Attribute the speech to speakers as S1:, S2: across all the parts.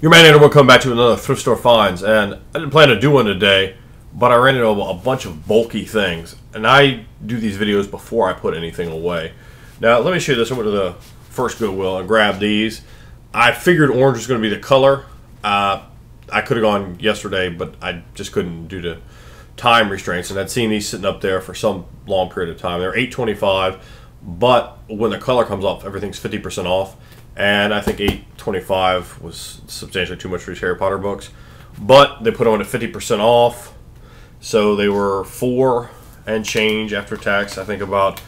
S1: Your man Andrew will come back to another thrift store finds, and I didn't plan to do one today, but I ran into a bunch of bulky things, and I do these videos before I put anything away. Now let me show you this. I went to the first Goodwill and grabbed these. I figured orange was going to be the color. I could have gone yesterday, but I just couldn't due to time restraints, and I'd seen these sitting up there for some long period of time. They're $8.25, but when the color comes off, everything's 50% off. And I think $8.25 was substantially too much for these Harry Potter books. But they put on at 50% off. So they were $4 and change after tax. I think about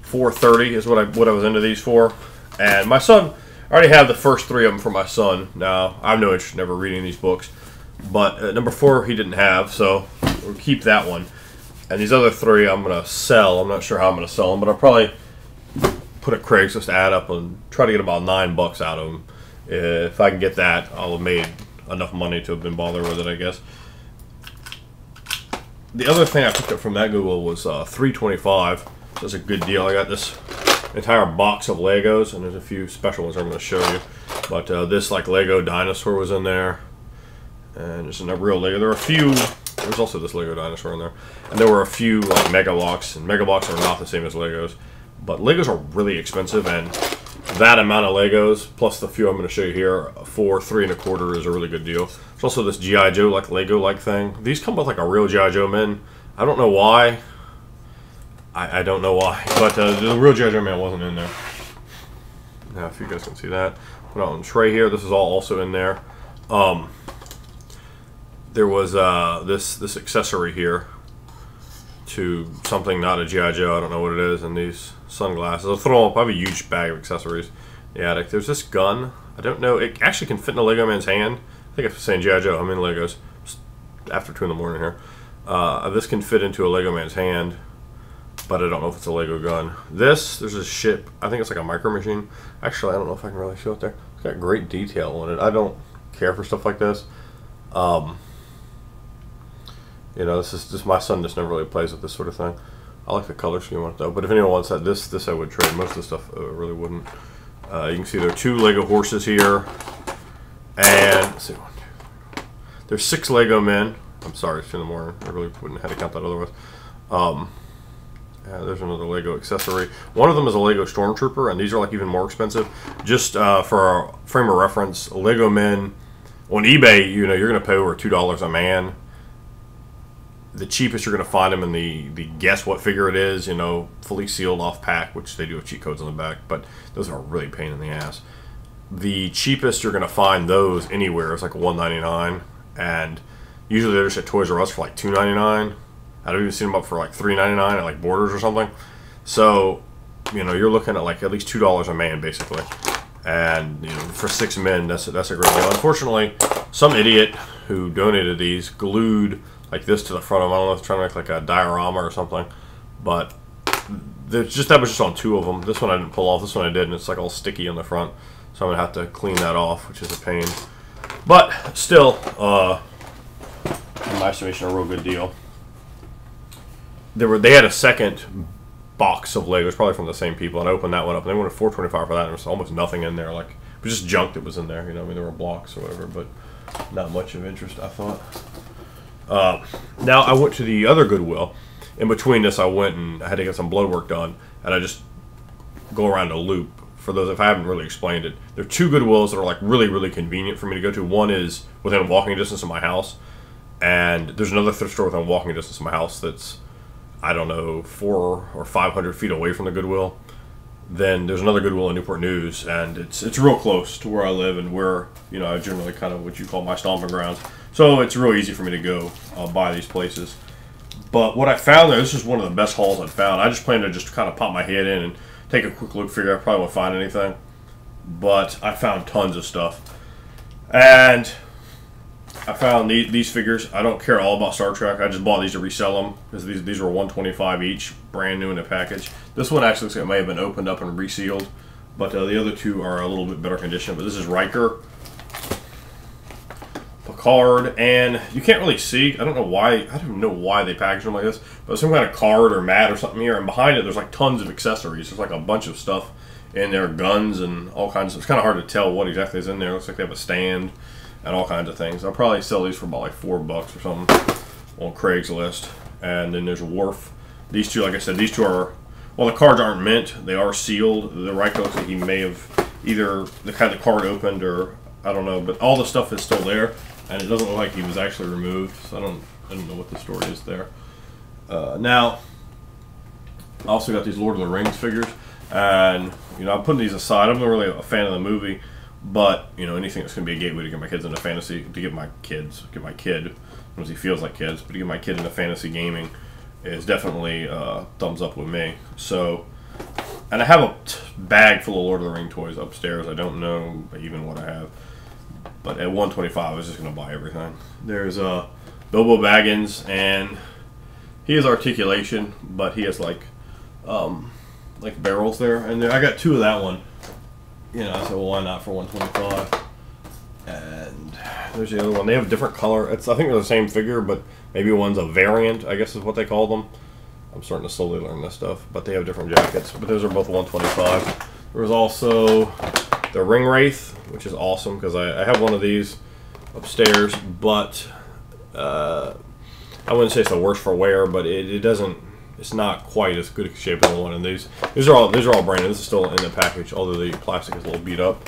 S1: $4.30 is what I was into these for. And my son, I already have the first 3 of them for my son. Now, I have no interest in ever reading these books. But number 4 he didn't have, so we'll keep that one. And these other 3 I'm going to sell. I'm not sure how I'm going to sell them, but I'll probably put a Craigslist ad up and try to get about $9 out of them. If I can get that, I'll have made enough money to have been bothered with it, I guess. The other thing I picked up from that Goodwill was $3.25. That's a good deal. I got this entire box of Legos, and there's a few special ones I'm going to show you. But this like Lego dinosaur was in there, and there's a real Lego. There were a few. There's also this Lego dinosaur in there, and there were a few like Mega Blocks, and Mega Blocks are not the same as Legos. But Legos are really expensive, and that amount of Legos, plus the few I'm going to show you here, for $3.25 is a really good deal. There's also this G.I. Joe like Lego-like thing. These come with like a real G.I. Joe man. I don't know why. I don't know why, but the real G.I. Joe man wasn't in there. Now, if you guys can see that, put it on the tray here. This is all also in there. There was this accessory here to something not a G.I. Joe. I don't know what it is, and these sunglasses. I'll throw them up. I have a huge bag of accessories in the attic. There's this gun. I don't know. It actually can fit in a Lego man's hand. I think it's saying G.I. Joe. I'm in Legos. It's after 2 in the morning here. This can fit into a Lego man's hand, but I don't know if it's a Lego gun. There's a ship. I think it's like a micro machine. Actually, I don't know if I can really show it there. It's got great detail on it. I don't care for stuff like this. You know, this is just my son just never really plays with this sort of thing. I like the color scheme on it though. But if anyone wants that, this I would trade. Most of the stuff really wouldn't. You can see there are 2 Lego horses here, and let's see, 1, 2, 3, 4. There's 6 Lego men. I'm sorry, it's 2 in the morning. I really wouldn't have to count that otherwise. Yeah, there's another Lego accessory. One of them is a Lego Stormtrooper, and these are like even more expensive. Just for a frame of reference, Lego men on eBay, you know, you're going to pay over $2 a man. The cheapest you're going to find them in the guess what figure it is, you know, fully sealed off pack, which they do have cheat codes on the back, but those are really a pain in the ass. The cheapest you're going to find those anywhere is like $1.99, and usually they're just at Toys R Us for like $2.99. I've even seen them up for like $3.99 at like Borders or something. So, you know, you're looking at like at least $2 a man basically, and you know, for 6 men, that's a great deal. Unfortunately, some idiot who donated these glued like this to the front of them. I don't know if it's trying to make like a diorama or something, but that was just on 2 of them. This one I didn't pull off. This one I did, and it's like all sticky on the front, so I'm gonna have to clean that off, which is a pain. But still, in my estimation, a real good deal. They had a second box of Legos, probably from the same people, and I opened that one up, and they wanted $4.25 for that, and there was almost nothing in there. Like, it was just junk that was in there. You know, I mean, there were blocks or whatever, but not much of interest, I thought. Now I went to the other Goodwill. In between this, I went and I had to get some blood work done, and I just go around a loop. For those, if I haven't really explained it, there are 2 Goodwills that are like really convenient for me to go to. One is within walking distance of my house, and there's another thrift store within walking distance of my house that's, I don't know, 400 or 500 feet away from the Goodwill. Then there's another Goodwill in Newport News, and it's real close to where I live and where, you know, I generally kind of what you call my stomping grounds. So it's real easy for me to go by these places. But what I found there, this is one of the best hauls I've found. I just plan to just kind of pop my head in and take a quick look, figure I probably won't find anything. But I found tons of stuff. And I found these figures. I don't care all about Star Trek. I just bought these to resell them because these were $125 each, brand new in a package. This one actually looks like it may have been opened up and resealed, but the other 2 are a little bit better condition. But this is Riker, Picard, and you can't really see. I don't know why they packaged them like this, but some kind of card or mat or something here, and behind it there's like tons of accessories. There's like a bunch of stuff in there, guns and all kinds of. It's kind of hard to tell what exactly is in there. It looks like they have a stand and all kinds of things. I'll probably sell these for about like $4 or something on Craigslist. And then there's a Wharf. These two, like I said, these two are, well, the cards aren't mint. They are sealed. The right looks like he may have either had the card opened or I don't know, but all the stuff is still there, and it doesn't look like he was actually removed. So I don't know what the story is there. Now, I also got these Lord of the Rings figures, and you know I'm putting these aside. I'm not really a fan of the movie, but you know anything that's going to be a gateway to get my kids into fantasy, to get my kid, once he feels like kids, but to get my kid into fantasy gaming is definitely thumbs up with me. So, and I have a bag full of Lord of the Ring toys upstairs. I don't know even what I have, but at $125, I was just going to buy everything. There's Bilbo Baggins, and he has articulation, but he has like barrels there, and I got 2 of that one. You know, I said, well, why not for $125? And there's the other one. They have a different color. I think they're the same figure, but maybe one's a variant, I guess is what they call them. I'm starting to slowly learn this stuff, but they have different jackets. But those are both $125. There was also the Ring Wraith, which is awesome because I have one of these upstairs, but I wouldn't say it's the worst for wear, but it doesn't. It's not quite as good a shape as the one in these. These are all brand new. This is still in the package, although the plastic is a little beat up.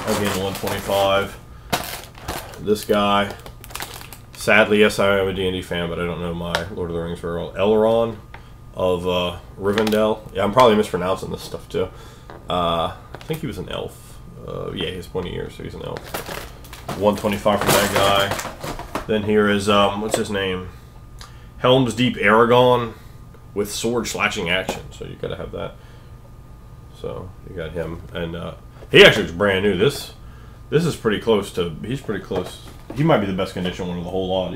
S1: Again, $125. This guy, sadly, yes, I am a D&D fan, but I don't know my Lord of the Rings very well. Elrond of Rivendell. Yeah, I'm probably mispronouncing this stuff too. I think he was an elf. Yeah, he's 20 years, so he's an elf. $125 for that guy. Then here is what's his name? Helm's Deep Aragorn with sword slashing action. So you got to have that. So you got him, and he actually is brand new. This is pretty close to. He's pretty close. He might be the best condition one of the whole lot.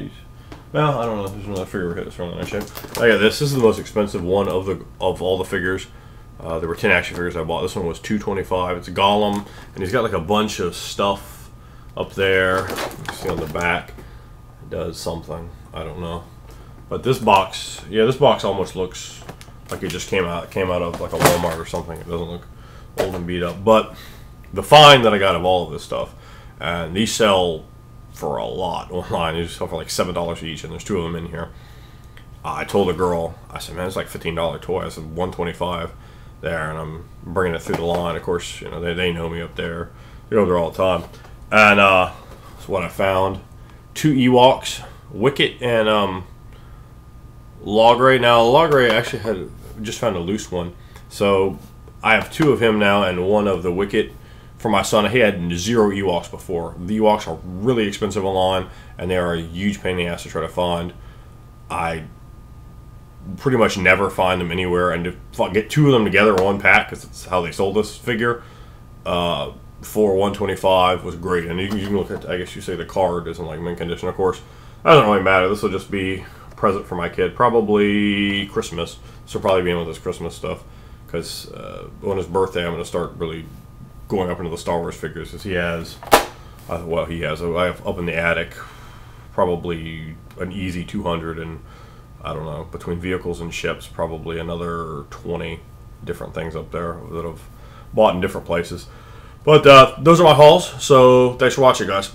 S1: Well, I don't know. There's another figure hit that's really nice shape. I got this. This is the most expensive one of all the figures. There were 10 action figures I bought. This one was $225. It's Gollum, and he's got like a bunch of stuff up there. You see on the back, it does something. I don't know. But this box, yeah, this box almost looks like it just came out of like a Walmart or something. It doesn't look old and beat up. But the find that I got of all of this stuff, and these sell for a lot online. These sell for like $7 each, and there's 2 of them in here. I told a girl, I said, man, it's like $15 toy. I said $125 there, and I'm bringing it through the line. Of course, you know they know me up there. They go there all the time. And that's what I found: 2 Ewoks, Wicket and Logray. Now Logray actually just found a loose one, so I have 2 of him now and 1 of the Wicket for my son. He had 0 Ewoks before. The Ewoks are really expensive online, and they are a huge pain in the ass to try to find. I pretty much never find them anywhere, and to get 2 of them together in one pack, because it's how they sold this figure, for $125 was great. And you can look at, I guess you say the card isn't like mint condition, of course. That doesn't really matter. This will just be a present for my kid, probably Christmas. This will probably be in with his Christmas stuff, because on his birthday I'm going to start really going up into the Star Wars figures, because he has, I have up in the attic probably an easy 200, and I don't know, between vehicles and ships, probably another 20 different things up there that I've bought in different places. But those are my hauls, so thanks for watching, guys.